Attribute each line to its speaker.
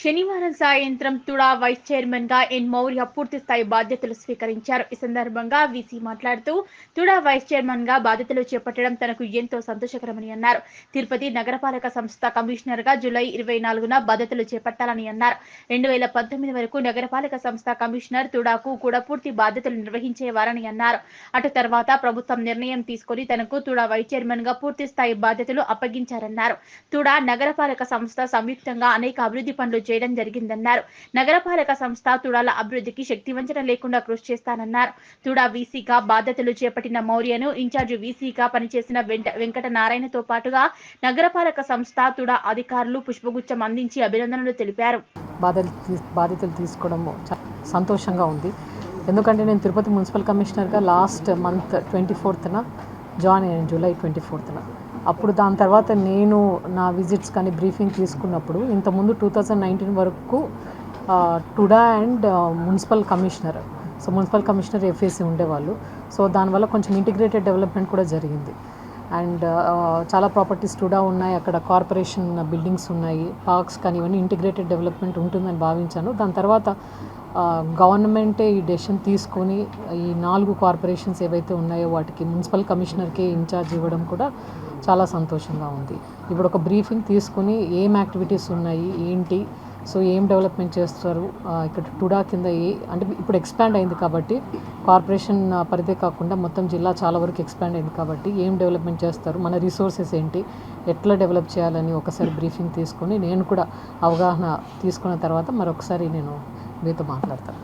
Speaker 1: శనివారం సాయంత్రం TUDA vice chairman గా ఎన్ మౌర్య పూర్తి స్థాయి బాధ్యతలు స్వీకరించారు. ఈ సందర్భంగా వీసీ మాట్లాడుతూ తుడా వైస్ చైర్మన్ గా బాధ్యతలు చేపట్టడం తనకు ఎంతో సంతోషకరమని అన్నారు. తిరుపతి నగరపాలక సంస్థ కమిషనర్ గా జూలై 24న బాధ్యతలు చేపట్టాలని అన్నారు. 2019 వరకు నగరపాలక సంస్థ కమిషనర్ తుడాకు కూడా పూర్తి బాధ్యతలు నిర్వహించేవారని అన్నారు. అటు తర్వాత ప్రభుత్వం నిర్ణయం తీసుకుని తనకు తుడా వైస్ చైర్మన్ గా పూర్తి స్థాయి బాధ్యతలు అప్పగించారన్నారు. తుడా నగరపాలక సంస్థ సంయుక్తంగా అనేక అభివృద్ధి పనులు చేయడం జరిగిందన్నారు. నగరపాలక సంస్థ తుడాల అభివృద్ధికి శక్తివంచన లేకుండా కృషి చేస్తానన్నారు. తుడా వీసీగా బాధ్యతలు చేపట్టిన మౌర్యను ఇన్ఛార్జి వీసీగా పనిచేసిన వెంకట నారాయణతో పాటుగా నగరపాలక సంస్థ తుడా అధికారులు పుష్పగుచ్చం అందించి అభినందనలు తెలిపారు.
Speaker 2: బాధ్యతలు తీసుకోవడం సంతోషంగా ఉంది. ఎందుకంటే నేను తిరుపతి మున్సిపల్ కమిషనర్గా లాస్ట్ మంత్ 24న జాయిన్ అయ్యాను, జూలై 24న. అప్పుడు దాని తర్వాత నేను నా విజిట్స్ కానీ బ్రీఫింగ్ తీసుకున్నప్పుడు ఇంతకుముందు 2019 వరకు టుడా అండ్ మున్సిపల్ కమిషనర్ ఎఫ్ఏసి ఉండేవాళ్ళు. సో దానివల్ల కొంచెం ఇంటిగ్రేటెడ్ డెవలప్మెంట్ కూడా జరిగింది. అండ్ చాలా ప్రాపర్టీస్ టుడా ఉన్నాయి, అక్కడ కార్పొరేషన్ బిల్డింగ్స్ ఉన్నాయి, పార్క్స్ కానీ ఇవన్నీ ఇంటిగ్రేటెడ్ డెవలప్మెంట్ ఉంటుందని భావించాను. దాని తర్వాత గవర్నమెంటే ఈ డెసిషన్ తీసుకొని ఈ 4 కార్పొరేషన్స్ ఏవైతే ఉన్నాయో వాటికి మున్సిపల్ కమిషనర్కే ఇన్ఛార్జ్ ఇవ్వడం కూడా చాలా సంతోషంగా ఉంది. ఇప్పుడు ఒక బ్రీఫింగ్ తీసుకుని ఏం యాక్టివిటీస్ ఉన్నాయి ఏంటి, సో ఏం డెవలప్మెంట్ చేస్తారు, ఇక్కడ టుడా కింద అంటే ఇప్పుడు ఎక్స్పాండ్ అయింది కాబట్టి కార్పొరేషన్ పరిధే కాకుండా మొత్తం జిల్లా చాలా వరకు ఎక్స్పాండ్ అయింది కాబట్టి ఏం డెవలప్మెంట్ చేస్తారు, మన రిసోర్సెస్ ఏంటి, ఎట్లా డెవలప్ చేయాలని ఒకసారి బ్రీఫింగ్ తీసుకొని నేను కూడా అవగాహన తీసుకున్న తర్వాత మరొకసారి నేను మీతో మాట్లాడతాను.